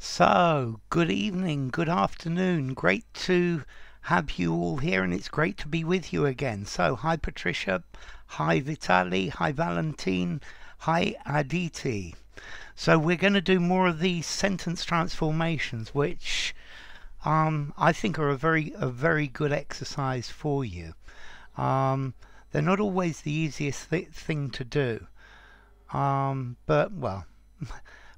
So, good evening, good afternoon. Great to have you all here, and it's great to be with you again. So, hi Patricia, hi Vitali, hi Valentine, hi Aditi. So, we're going to do more of these sentence transformations, which I think are a very good exercise for you. Um, they're not always the easiest thing to do, but well,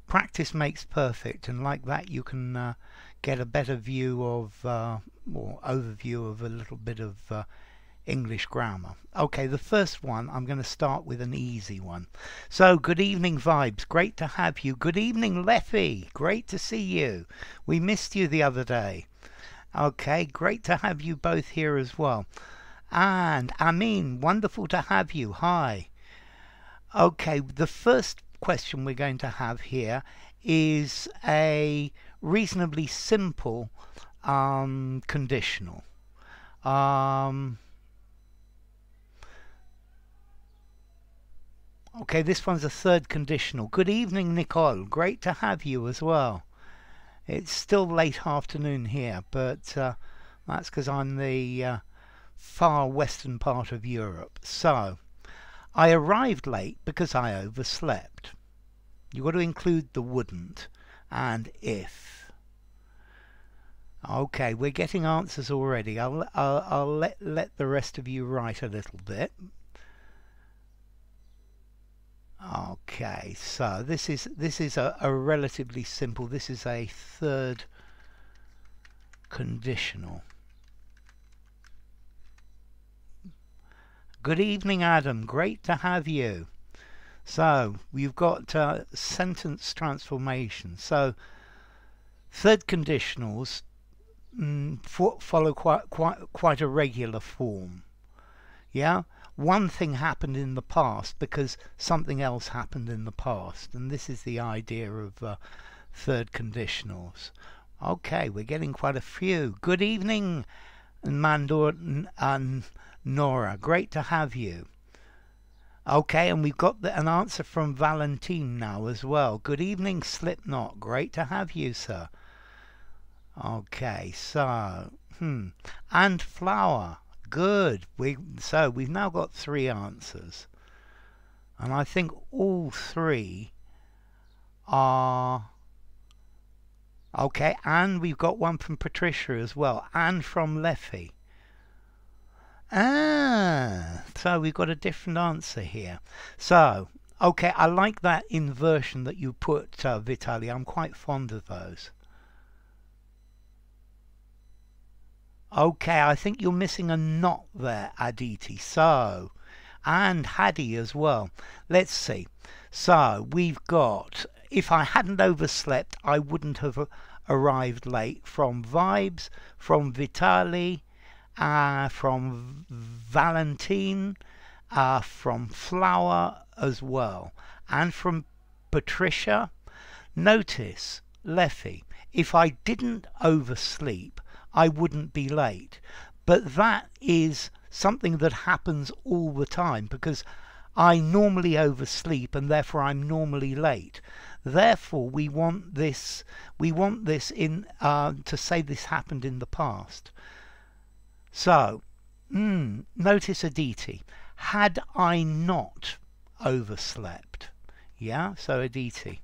practice makes perfect, and like that you can get a better view of or overview of a little bit of English grammar. Okay, the first one, I'm going to start with an easy one. So, good evening, Vibes. Great to have you. Good evening, Leffy. Great to see you. We missed you the other day. Okay, great to have you both here as well. And Amin, wonderful to have you. Hi. Okay, the first question we're going to have here is a reasonably simple conditional. Okay, this one's a third conditional. Good evening, Nicole. Great to have you as well. It's still late afternoon here, but that's because I'm the far western part of Europe. So, I arrived late because I overslept. You've got to include the wouldn't and if. Okay, we're getting answers already. I'll let the rest of you write a little bit. Okay, so this is a relatively simple. This is a third conditional. Good evening, Adam. Great to have you. So we've got sentence transformation. So third conditionals follow quite a regular form. Yeah, one thing happened in the past because something else happened in the past, and this is the idea of third conditionals. Okay, we're getting quite a few. Good evening, Mandor and Nora. Great to have you. Okay, and we've got an answer from Valentine now as well. Good evening, Slipknot. Great to have you, sir. Okay, so, and flower. Good. So we've now got three answers. And I think all three are... Okay, and we've got one from Patricia as well, and from Leffy. So we've got a different answer here. So, okay, I like that inversion that you put, Vitali. I'm quite fond of those. Okay, I think you're missing a not there, Aditi. So, and Hadi as well. Let's see. So, we've got, if I hadn't overslept, I wouldn't have arrived late, from Vibes, from Vitali, from Valentine, from Flower as well, and from Patricia. Notice, Leffy, if I didn't oversleep, I wouldn't be late. But that is something that happens all the time because I normally oversleep and therefore I'm normally late. Therefore, we want this in to say this happened in the past. So, notice Aditi. Had I not overslept? Yeah, so Aditi.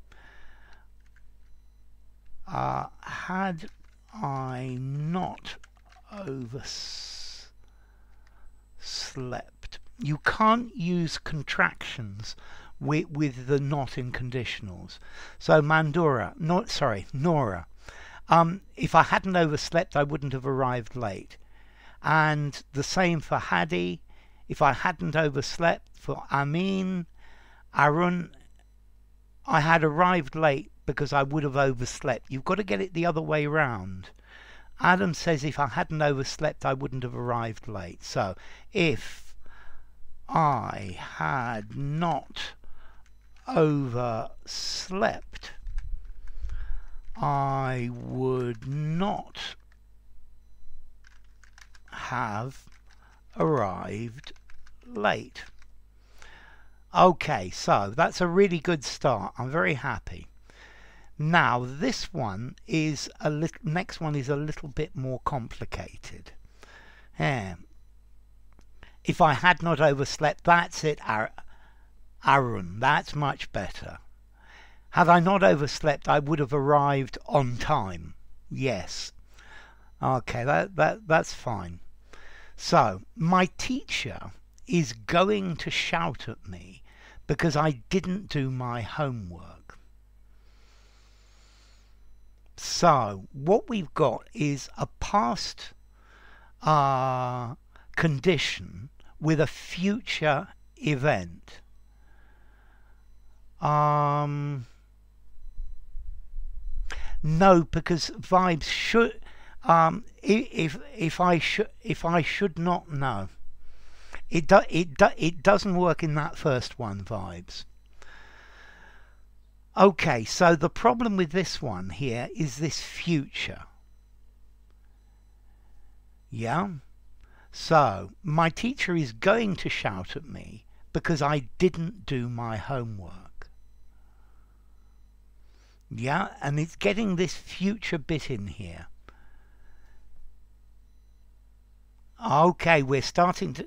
Had I not overslept? You can't use contractions with the not in conditionals. So Nora. If I hadn't overslept, I wouldn't have arrived late. And the same for Hadi. If I hadn't overslept, for Amin, Arun, I had arrived late because I would have overslept. You've got to get it the other way round. Adam says if I hadn't overslept, I wouldn't have arrived late. So, if I had not overslept, I would not have arrived late. Okay, so that's a really good start. I'm very happy. Now this one is a little, next one is a little bit more complicated. If I had not overslept, that's it, Arun, that's much better. Had I not overslept, I would have arrived on time. Yes. Okay, that's fine. So, my teacher is going to shout at me because I didn't do my homework. So, what we've got is a past condition with a future event. No, because vibes should. If I should not know, it doesn't work in that first one, vibes. Okay, so the problem with this one here is this future. Yeah. So my teacher is going to shout at me because I didn't do my homework. Yeah, and it's getting this future bit in here. Okay, we're starting to...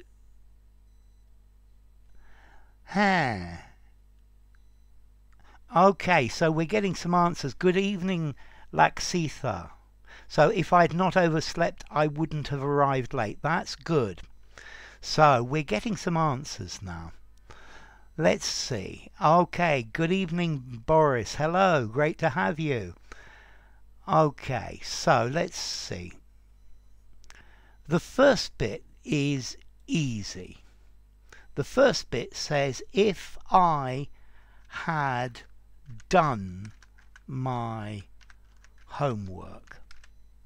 Okay, so we're getting some answers. Good evening, Laksitha. So if I had not overslept, I wouldn't have arrived late. That's good. So we're getting some answers now. Let's see. Okay, good evening, Boris. Hello, great to have you. Okay, so let's see. The first bit is easy. The first bit says, if I had done my homework.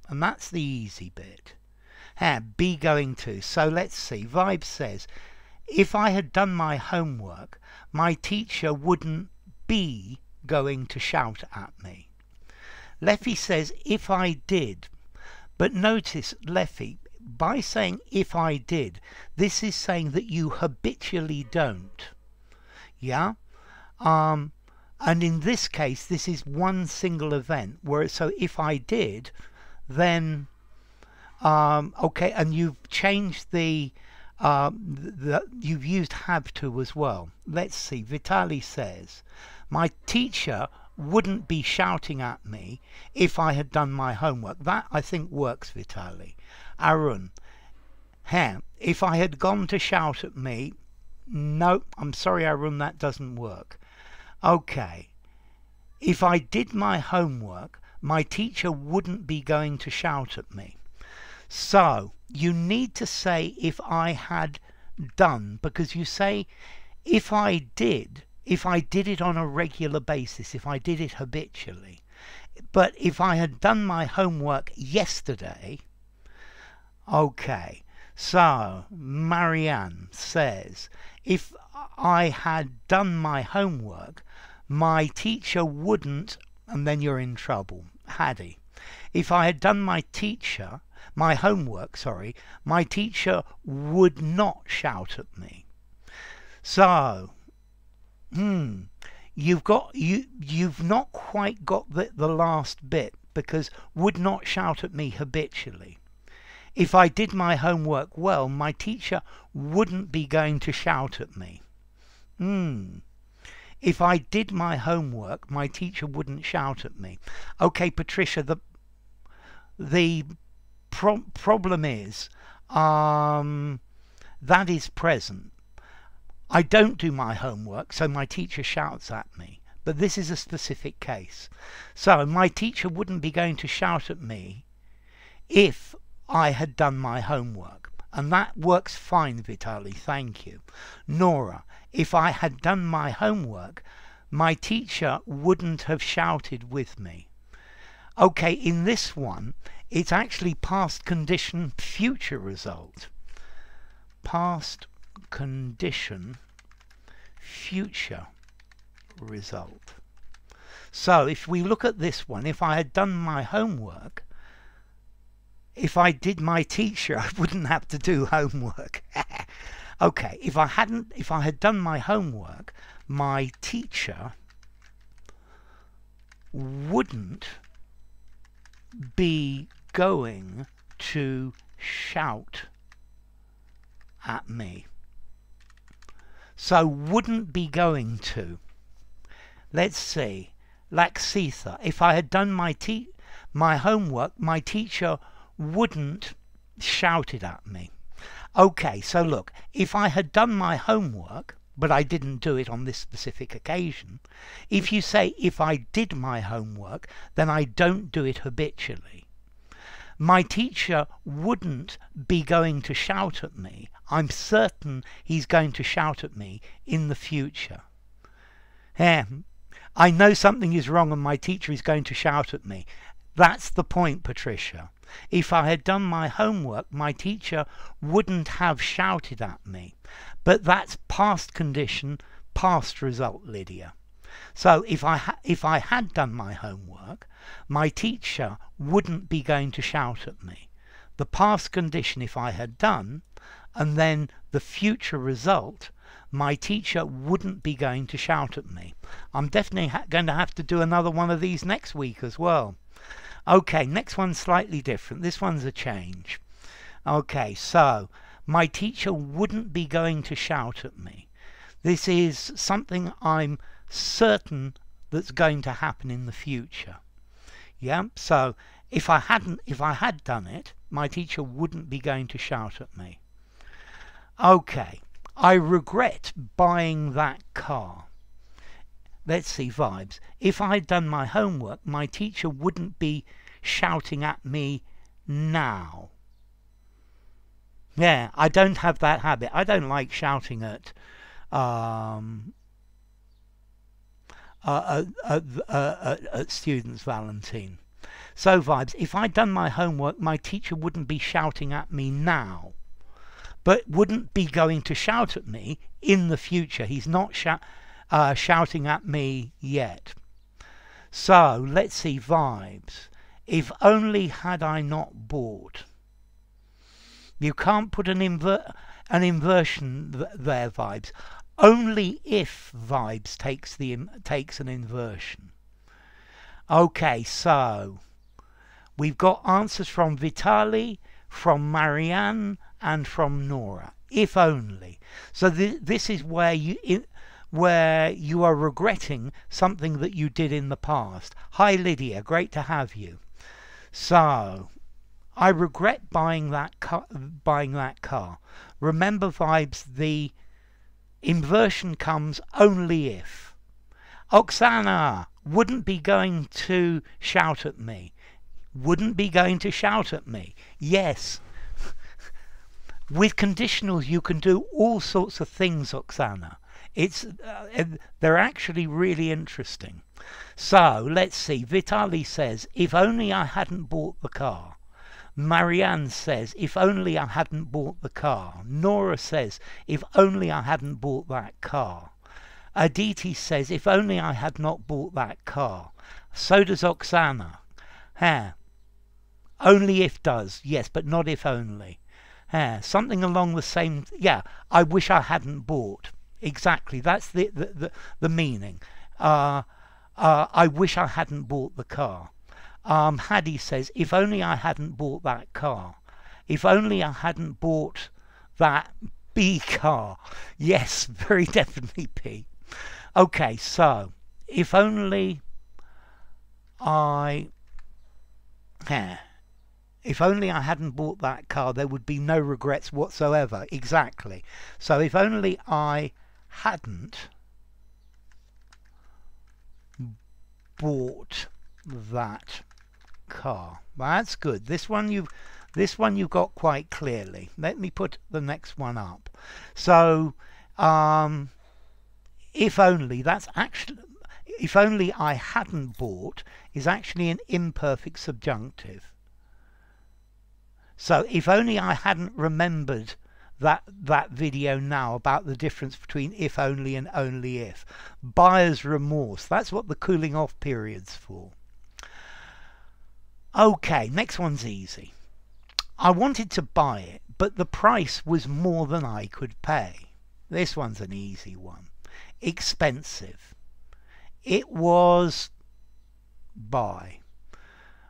And that's the easy bit. Be going to. So let's see. Vibe says, if I had done my homework, my teacher wouldn't be going to shout at me. Leffy says, if I did. But notice, Leffy, by saying if I did, this is saying that you habitually don't. Yeah? And in this case, this is one single event. So if I did, then... okay, and you've changed you've used have to as well. Let's see. Vitali says, my teacher wouldn't be shouting at me if I had done my homework. That, I think, works, Vitali. Arun, if I had gone to shout at me, no, I'm sorry, Arun, that doesn't work. Okay, if I did my homework, my teacher wouldn't be going to shout at me. So you need to say if I had done, because you say if I did it on a regular basis, if I did it habitually. But if I had done my homework yesterday, okay, so Marianne says, if I had done my homework, my teacher wouldn't, and then you're in trouble. Haddy, if I had done my homework, sorry, my teacher would not shout at me. So, you've not quite got the last bit, because would not shout at me habitually. If I did my homework well, my teacher wouldn't be going to shout at me. If I did my homework, my teacher wouldn't shout at me. Okay, Patricia, the problem is that is present. I don't do my homework, so my teacher shouts at me. But this is a specific case. So my teacher wouldn't be going to shout at me if I had done my homework. And that works fine, Vitali, thank you. Nora, if I had done my homework, my teacher wouldn't have shouted with me. Okay, in this one, it's actually past condition future result. Past condition future result. So if we look at this one, if I had done my homework, if I did my teacher, I wouldn't have to do homework. Okay, if I had done my homework, my teacher wouldn't be going to shout at me. So wouldn't be going to. Let's see. Laxitha. If I had done my homework, my teacher wouldn't shouted at me. Okay, so look, if I had done my homework, but I didn't do it on this specific occasion, if you say if I did my homework, then I don't do it habitually. My teacher wouldn't be going to shout at me. I'm certain he's going to shout at me in the future. I know something is wrong and my teacher is going to shout at me. That's the point, Patricia. If I had done my homework, my teacher wouldn't have shouted at me. But that's past condition, past result, Lydia. So if I had done my homework, my teacher wouldn't be going to shout at me. The past condition, if I had done, and then the future result, my teacher wouldn't be going to shout at me. I'm definitely going to have to do another one of these next week as well. Okay, next one's slightly different. This one's a change. Okay, so my teacher wouldn't be going to shout at me. This is something I'm certain that's going to happen in the future. Yeah, so if I had done it, my teacher wouldn't be going to shout at me. Okay, I regret buying that car. Let's see, vibes. If I'd done my homework, my teacher wouldn't be shouting at me now. Yeah, I don't have that habit. I don't like shouting at students, Valentine. So, vibes, if I'd done my homework, my teacher wouldn't be shouting at me now, but wouldn't be going to shout at me in the future. He's not shouting at me yet. So, let's see, vibes. If only had I not bought. You can't put an inversion there, vibes. Only if, vibes, takes an inversion. Okay, so we've got answers from Vitali, from Marianne, and from Nora. If only. So this is where you are regretting something that you did in the past. Hi Lydia, great to have you. So I regret buying that car. Remember, vibes, the inversion comes only if. Oksana wouldn't be going to shout at me. Wouldn't be going to shout at me. Yes. With conditionals you can do all sorts of things, Oksana. They're actually really interesting. So let's see. Vitali says, if only I hadn't bought the car. Marianne says, if only I hadn't bought the car. Nora says, if only I hadn't bought that car. Aditi says, if only I had not bought that car. So does Oksana. Only if does, yes, but not if only. Something along the same, yeah, I wish I hadn't bought. Exactly, that's the meaning. I wish I hadn't bought the car. Hadi says, if only I hadn't bought that car. If only I hadn't bought that B car. Yes, very definitely P. Okay, so, if only I hadn't bought that car, there would be no regrets whatsoever. Exactly. So if only I hadn't bought that car. Well, that's good. This one you've got quite clearly. Let me put the next one up. So if only, that's actually, if only I hadn't bought is actually an imperfect subjunctive. So if only I hadn't remembered that video now about the difference between if only and only if. Buyer's remorse. That's what the cooling off period's for. Okay, next one's easy. I wanted to buy it, but the price was more than I could pay. This one's an easy one. Expensive. It was buy.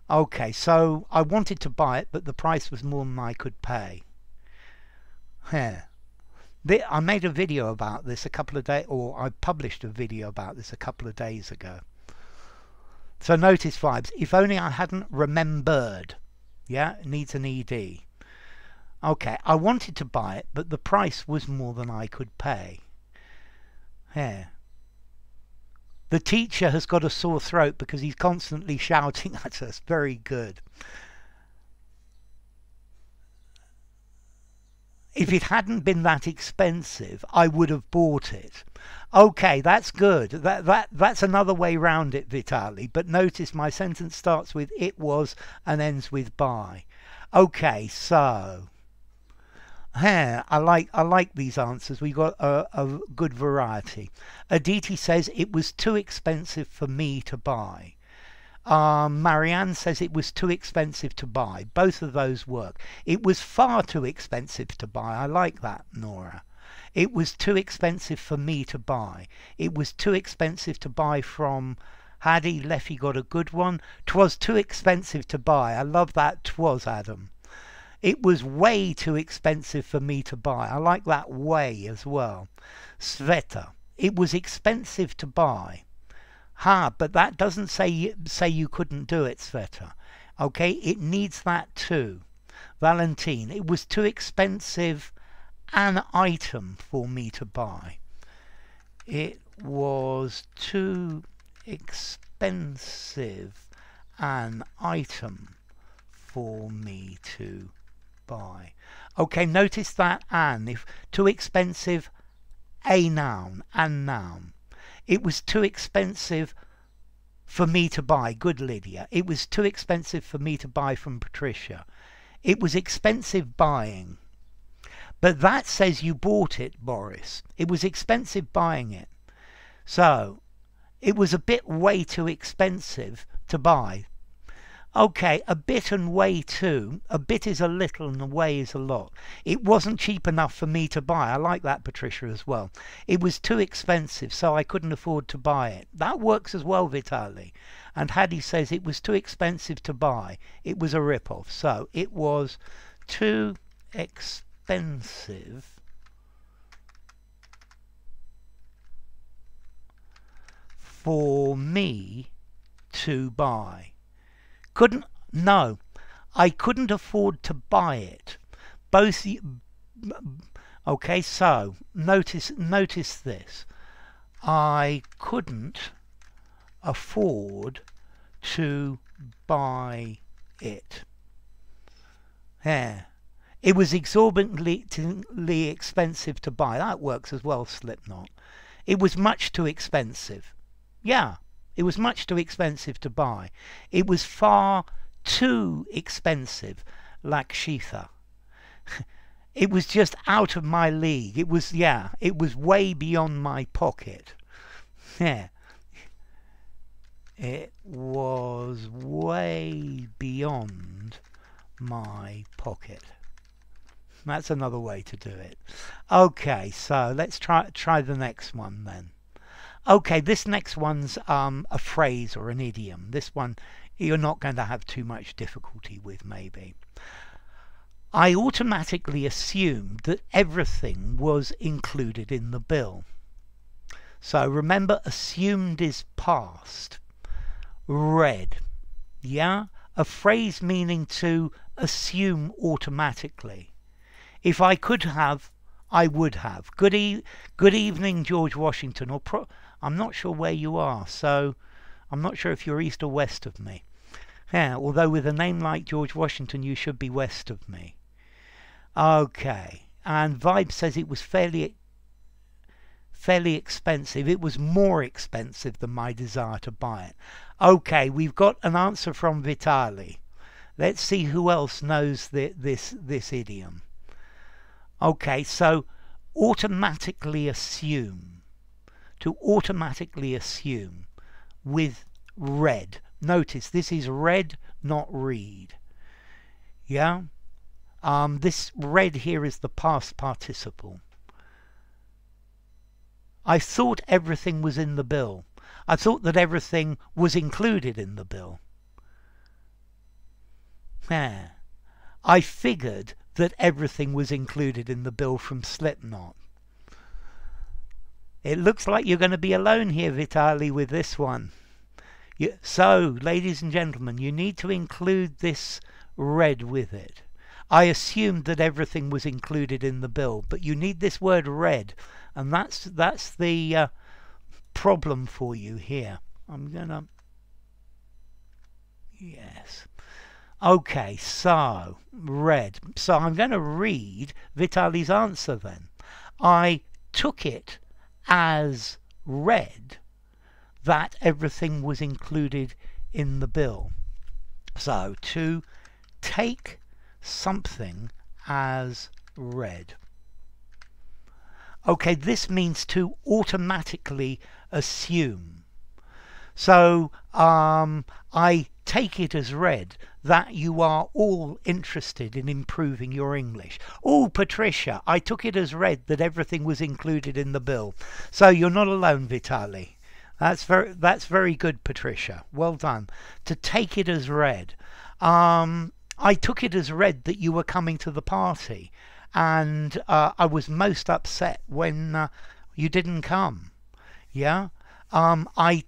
Okay, so I wanted to buy it, but the price was more than I could pay. Yeah. I made a video about this a couple of days, or I published a video about this a couple of days ago. So notice vibes. If only I hadn't remembered. Yeah, it needs an ED. Okay, I wanted to buy it, but the price was more than I could pay. Yeah. The teacher has got a sore throat because he's constantly shouting at us. Very good. If it hadn't been that expensive, I would have bought it. Okay, that's good. That's another way round it, Vitali. But notice my sentence starts with it was and ends with by. Okay, so I like these answers. We got a good variety. Aditi says it was too expensive for me to buy. Marianne says it was too expensive to buy. Both of those work. It was far too expensive to buy. I like that, Nora. It was too expensive for me to buy. It was too expensive to buy from Hadi. Leffy got a good one. 'Twas too expensive to buy. I love that 'twas, Adam. It was way too expensive for me to buy. I like that way as well. Sveta. It was expensive to buy. But that doesn't say you couldn't do it, Sveta. Okay, it needs that too. Valentine, it was too expensive an item for me to buy. It was too expensive an item for me to buy. Okay, notice that an. If too expensive, a noun, and noun. It was too expensive for me to buy. Good, Lydia. It was too expensive for me to buy from Patricia. It was expensive buying. But that says you bought it, Boris. It was expensive buying it. So, it was a bit way too expensive to buy. Okay, a bit and way too. A bit is a little and a way is a lot. It wasn't cheap enough for me to buy. I like that, Patricia, as well. It was too expensive, so I couldn't afford to buy it. That works as well, Vitali. And Hadi says it was too expensive to buy. It was a rip-off. So it was too expensive for me to buy. No, I couldn't afford to buy it. Okay, so notice this. I couldn't afford to buy it. Yeah. It was exorbitantly expensive to buy. That works as well, Slipknot. It was much too expensive. Yeah. It was much too expensive to buy. It was far too expensive, Lakshitha. It was just out of my league. It was way beyond my pocket. Yeah. It was way beyond my pocket. That's another way to do it. Okay, so let's try the next one then. Okay, this next one's a phrase or an idiom. This one you're not going to have too much difficulty with, maybe. I automatically assumed that everything was included in the bill. So remember, assumed is past. Read. Yeah? A phrase meaning to assume automatically. If I could have, I would have. Good evening, George Washington. I'm not sure where you are, so I'm not sure if you're east or west of me. Yeah, although with a name like George Washington, you should be west of me. Okay, and Vibe says it was fairly expensive. It was more expensive than my desire to buy it. Okay, we've got an answer from Vitali. Let's see who else knows this idiom. Okay, so automatically assume. To automatically assume with read. Notice this is read, not read. Yeah? This read here is the past participle. I thought everything was in the bill. I thought that everything was included in the bill. Yeah. I figured that everything was included in the bill from Slipknot. It looks like you're going to be alone here, Vitali, with this one. So, ladies and gentlemen, you need to include this red with it. I assumed that everything was included in the bill, but you need this word red, and that's the problem for you here. I'm gonna... Yes. Okay, so, red. So I'm going to read Vitali's answer then. I took it as read that everything was included in the bill. So, to take something as read. Okay, this means to automatically assume. So, I take it as read that you are all interested in improving your English. Oh, Patricia, I took it as read that everything was included in the bill. So you're not alone, Vitali. That's very good, Patricia. Well done. To take it as read. I took it as read that you were coming to the party, and I was most upset when you didn't come. Yeah. I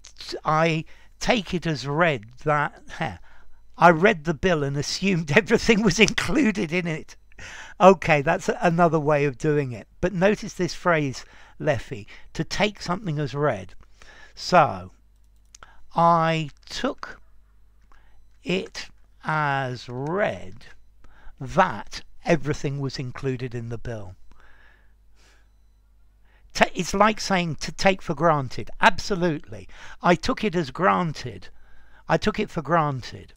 take it as read that I read the bill and assumed everything was included in it. Okay, that's another way of doing it. But notice this phrase, Leffy, to take something as read. So, I took it as read that everything was included in the bill. It's like saying to take for granted. Absolutely. I took it as granted. I took it for granted.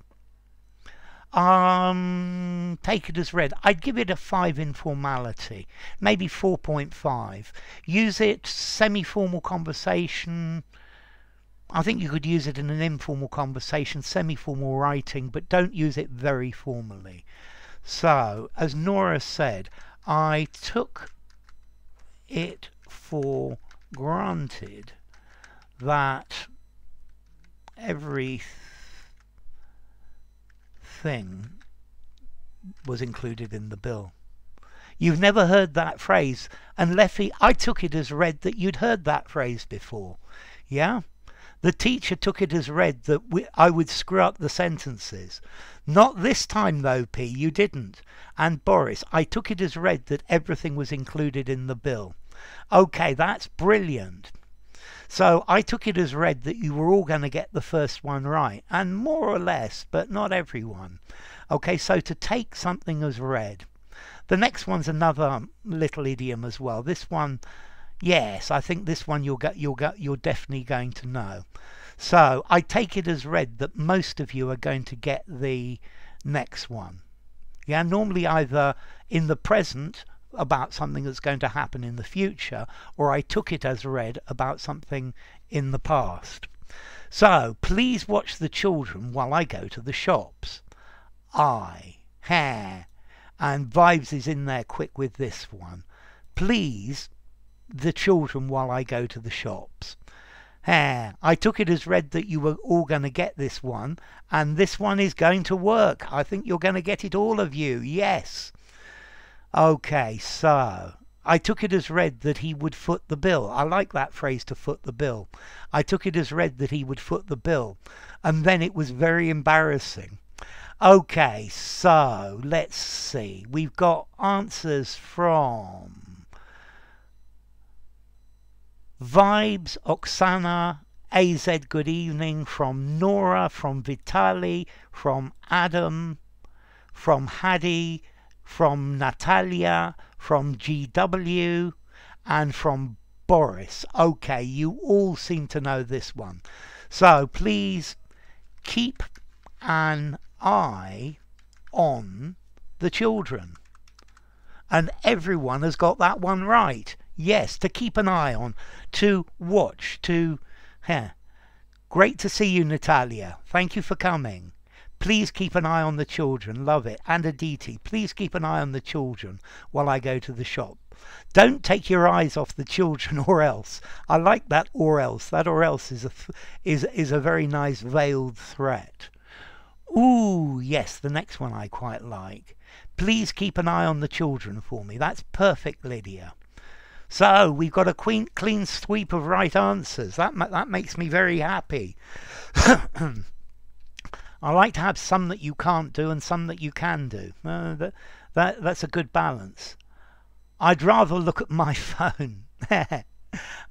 Take it as read. I'd give it a 5 in formality. Maybe 4.5. Use it semi-formal conversation. I think you could use it in an informal conversation, semi-formal writing, but don't use it very formally. So, as Nora said, I took it for granted that everything was included in the bill. You've never heard that phrase, and Leffy, I took it as read that you'd heard that phrase before. Yeah? The teacher took it as read that I would screw up the sentences. Not this time though, P, you didn't. And Boris, I took it as read that everything was included in the bill. Okay, that's brilliant. So I took it as read that you were all going to get the first one right, and more or less, but not everyone. Okay, so to take something as read. The next one's another little idiom as well. This one, yes, I think this one you're definitely going to know. So I take it as read that most of you are going to get the next one. Yeah, normally either in the present about something that's going to happen in the future, or I took it as read about something in the past. So please watch the children while I go to the shops. And Vibes is in there quick with this one. Please, the children while I go to the shops. I took it as read that you were all going to get this one, and this one is going to work. I think you're going to get it, all of you. Yes. Okay, so I took it as read that he would foot the bill. I like that phrase, to foot the bill. I took it as read that he would foot the bill, and then it was very embarrassing. Okay, so let's see. We've got answers from Vibes, Oksana, AZ, good evening, from Nora, from Vitali, from Adam, from Hadi, from Natalia, from GW, and from Boris. Okay, you all seem to know this one. So please keep an eye on the children. And everyone has got that one right. Yes, to keep an eye on, to watch, to... Great to see you, Natalia. Thank you for coming. Please keep an eye on the children. Love it. And Aditi, please keep an eye on the children while I go to the shop. Don't take your eyes off the children, or else. I like that or else. That or else is a very nice veiled threat. Ooh, yes, the next one I quite like. Please keep an eye on the children for me. That's perfect, Lydia. So we've got a clean sweep of right answers. That makes me very happy. I like to have some that you can't do and some that you can do. That's a good balance. I'd rather look at my phone.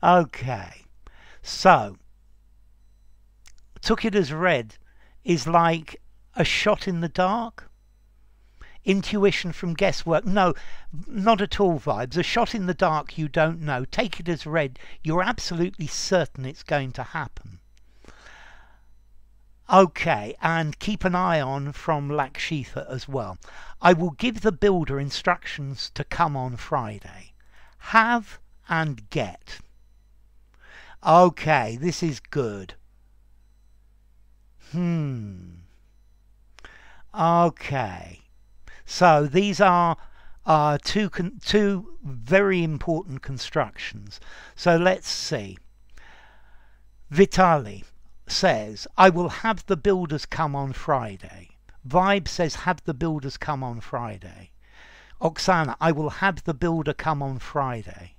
Okay. So, took it as read is like a shot in the dark. Intuition from guesswork. No, not at all, Vibes. A shot in the dark you don't know. Take it as read. You're absolutely certain it's going to happen. Okay, and keep an eye on from Lakshitha as well. I will give the builder instructions to come on Friday. Have and get. Okay, this is good. Okay. So these are two very important constructions. So let's see. Vitali says, I will have the builders come on Friday. Vibe says, have the builders come on Friday. Oksana, I will have the builder come on Friday.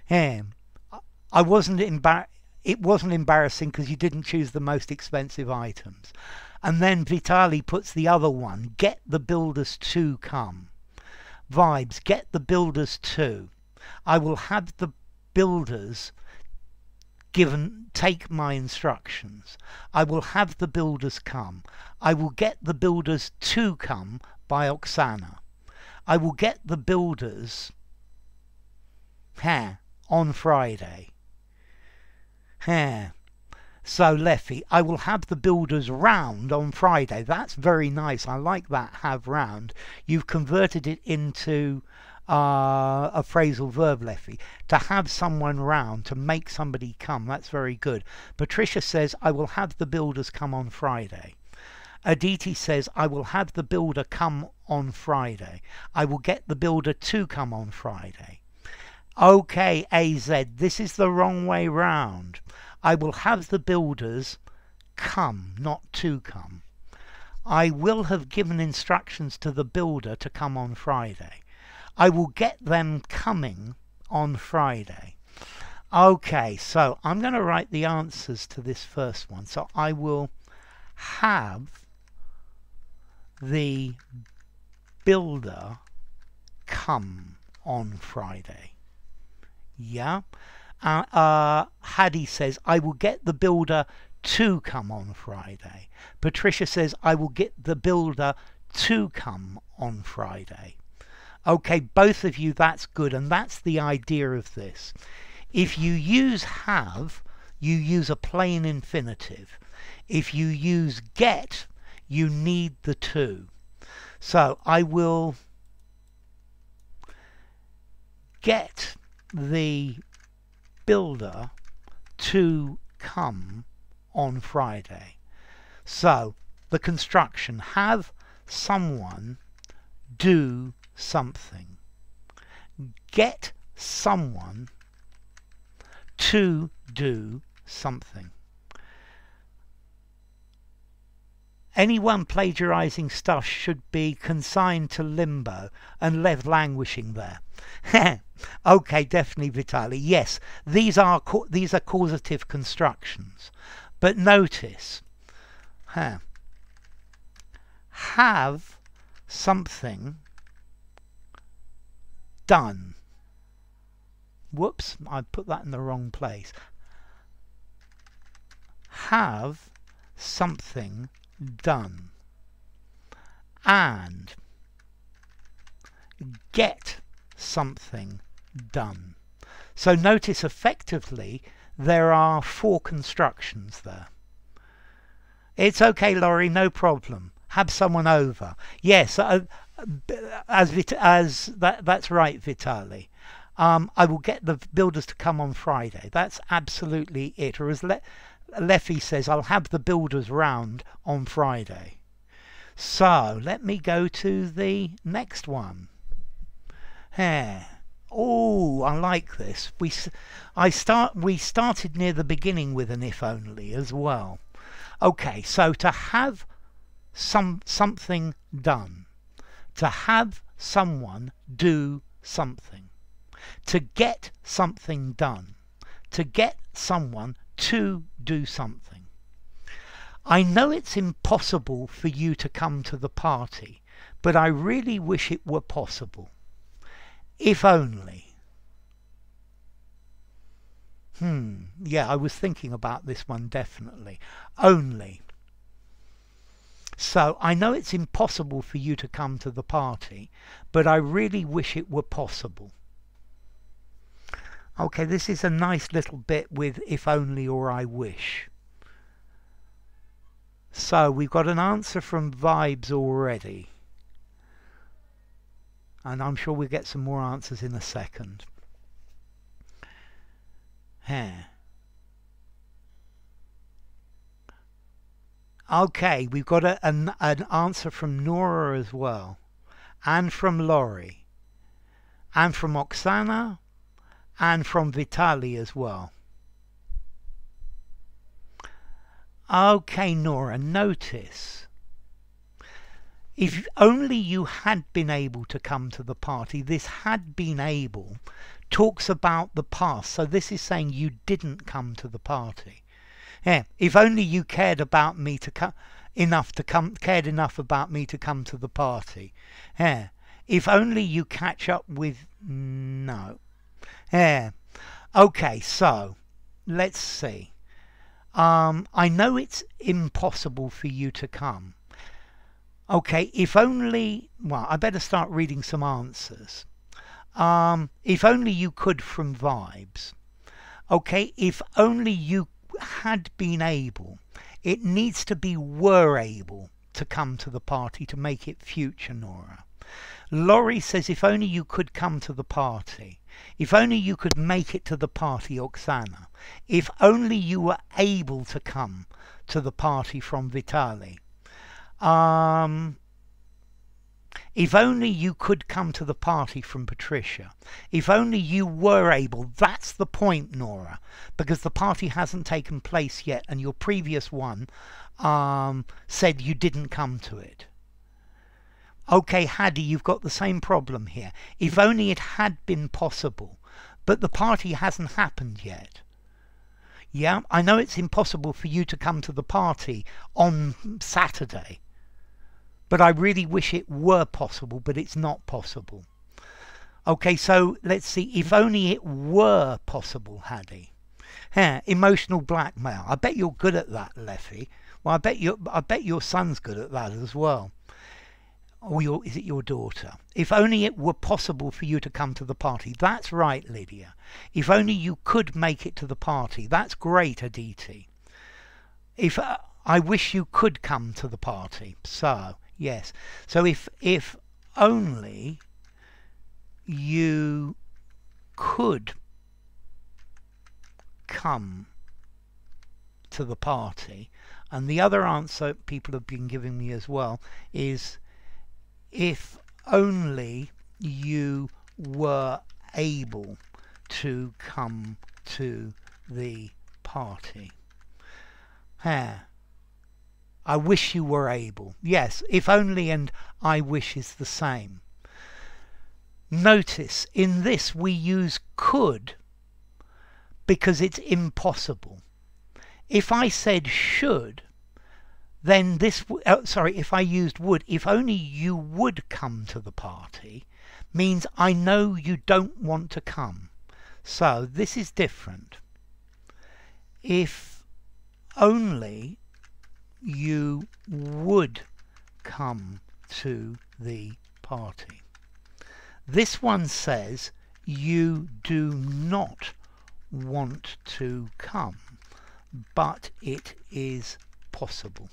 It wasn't embarrassing because you didn't choose the most expensive items. And then Vitali puts the other one, get the builders to come. Vibes, get the builders to. I will have the builders take my instructions. I will have the builders come. I will get the builders to come by Oksana. I will get the builders on Friday. So Leffy, I will have the builders round on Friday. That's very nice. I like that, have round. You've converted it into a phrasal verb, Leffy. To have someone round, to make somebody come. That's very good. Patricia says, I will have the builders come on Friday. Aditi says, I will have the builder come on Friday. I will get the builder to come on Friday. Okay, AZ, this is the wrong way round. I will have the builders come, not to come. I will have given instructions to the builder to come on Friday. I will get them coming on Friday. Okay, so I'm going to write the answers to this first one. So I will have the builder come on Friday. Yeah. Hadi says, I will get the builder to come on Friday. Patricia says, I will get the builder to come on Friday. Okay, both of you, that's good, and that's the idea of this. If you use have, you use a plain infinitive. If you use get, you need the to. So I will get the builder to come on Friday. So the construction, have someone do something. Get someone to do something. Anyone plagiarizing stuff should be consigned to limbo and left languishing there. Okay, definitely, Vitali. Yes, these are causative constructions. But notice, have something done. Whoops, I put that in the wrong place. Have something done. And get something done. So notice effectively there are 4 constructions there. It's okay, Laurie, no problem. Have someone over. Yes, that's right, Vitali. I will get the builders to come on Friday. That's absolutely it. Or as Leffy says, I'll have the builders round on Friday. So let me go to the next one. Oh, I like this. We started near the beginning with an if only as well. Okay, so to have something done, to have someone do something, to get something done, to get someone to do something. I know it's impossible for you to come to the party, but I really wish it were possible. If only. Yeah, I was thinking about this one definitely. Only. So, I know it's impossible for you to come to the party, but I really wish it were possible. Okay, this is a nice little bit with if only or I wish. So, we've got an answer from Vibes already. And I'm sure we'll get some more answers in a second. Okay, we've got an answer from Nora as well, and from Laurie, and from Oksana, and from Vitali as well. Okay, Nora, notice. If only you had been able to come to the party, this had been able talks about the past. So this is saying you didn't come to the party. Yeah, if only you cared about me to cared enough about me to come to the party. Yeah, if only you catch up with no. Yeah. Okay, so let's see. I know it's impossible for you to come. Okay, if only, well, I better start reading some answers. If only you could from Vibes. Okay, if only you had been able. It needs to be were able to come to the party to make it future, Nora. Laurie says if only you could come to the party. If only you could make it to the party, Oksana. If only you were able to come to the party from Vitali. If only you could come to the party from Patricia. If only you were able. That's the point, Nora, because the party hasn't taken place yet and your previous one said you didn't come to it. Okay, Hadi, you've got the same problem here. If only it had been possible, but the party hasn't happened yet. Yeah, I know it's impossible for you to come to the party on Saturday, but I really wish it were possible, but it's not possible. Okay, so let's see. If only it were possible, Hadi. Yeah, emotional blackmail. I bet you're good at that, Leffy. Well, I bet your son's good at that as well. Or is it your daughter? If only it were possible for you to come to the party. That's right, Lydia. If only you could make it to the party. That's great, Aditi. If I wish you could come to the party. So, yes. So if only you could come to the party. And the other answer people have been giving me as well is if only you were able to come to the party. I wish you were able. Yes, if only and I wish is the same. Notice in this we use could because it's impossible. If I said should, then this, if I used would, if only you would come to the party, means I know you don't want to come. So this is different. If only you would come to the party. This one says you do not want to come, but it is possible.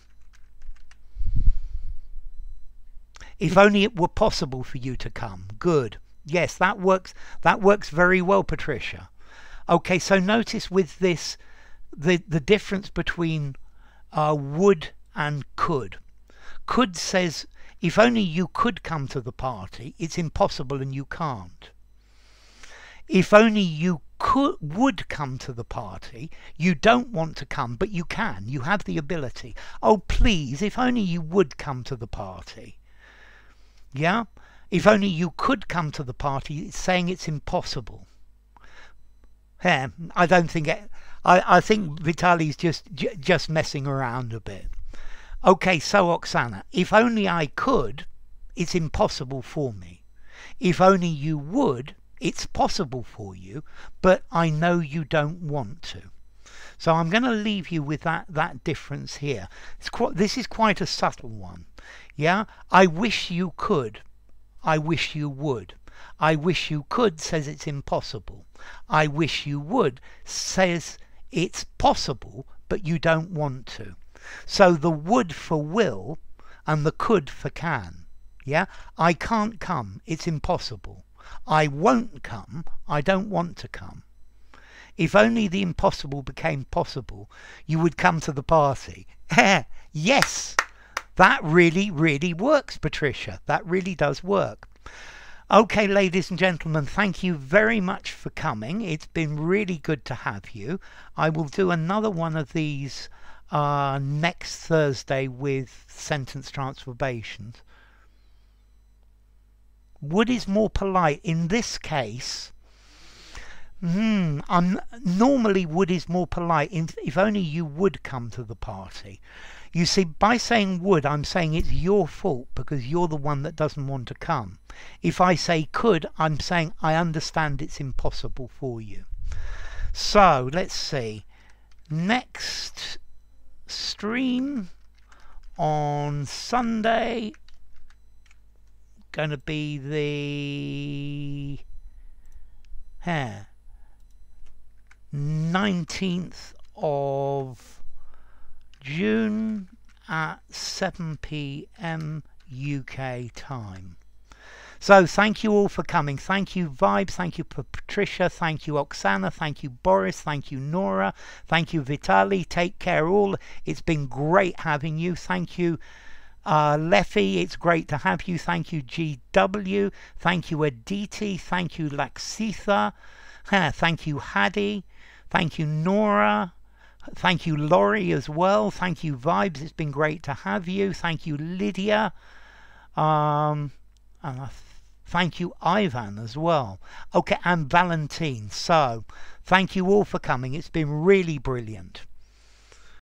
If only it were possible for you to come. Good. Yes, that works. That works very well, Patricia. Okay, so notice with this the difference between would and could. Could says if only you could come to the party, it's impossible and you can't. If only you would come to the party. You don't want to come, but you can. You have the ability. Oh, please, if only you would come to the party. Yeah? If only you could come to the party, it's saying it's impossible. Yeah, I don't think it... I think Vitali's just messing around a bit. Okay, so Oksana, if only I could, it's impossible for me. If only you would, it's possible for you, but I know you don't want to. So I'm going to leave you with that difference here. This is quite a subtle one. Yeah, I wish you could. I wish you would. I wish you could says it's impossible. I wish you would says it's possible, but you don't want to. So the would for will and the could for can. Yeah, I can't come, it's impossible. I won't come, I don't want to come. If only the impossible became possible, you would come to the party. Yes, that really, really works, Patricia. That really does work. Okay, ladies and gentlemen, thank you very much for coming. It's been really good to have you. I will do another one of these next Thursday with sentence transformations. Would is more polite. In this case, normally would is more polite. If only you would come to the party. You see, by saying would, I'm saying it's your fault because you're the one that doesn't want to come. If I say could, I'm saying I understand it's impossible for you. So, let's see. Next stream on Sunday, going to be the 19th of June at 7 p.m. UK time. So thank you all for coming. Thank you Vibes, thank you Patricia, thank you Oksana, thank you Boris, thank you Nora, thank you Vitali. Take care all. It's been great having you. Thank you Leffy, it's great to have you. Thank you GW, thank you Aditi, thank you Laxitha, thank you Hadi, thank you Nora, thank you Laurie as well, thank you Vibes, it's been great to have you. Thank you Lydia, and thank you Ivan as well. Okay, and Valentine. So thank you all for coming. It's been really brilliant.